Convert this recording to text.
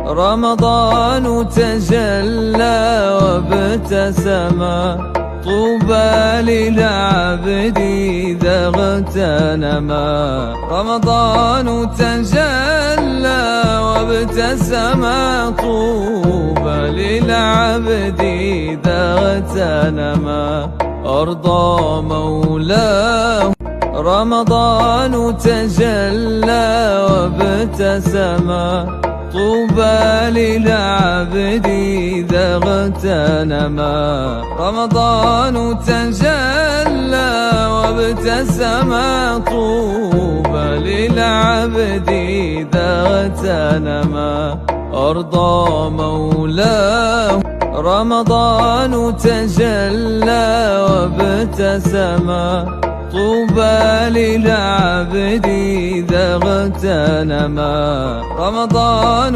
رمضان تجلى وابتسما، طوبى للعبد إذا اغتنما. رمضان تجلى وابتسما، طوبى للعبد إذا اغتنما. أرضى مولاه. رمضان تجلى وابتسما، طوبى للعبد إذا اغتنما. رمضان تجلى وابتسما، طوبى للعبد إذا اغتنما. أرضى مولاه. رمضان تجلى وابتسما، طوبى للعبد إذا اغتنما. رمضان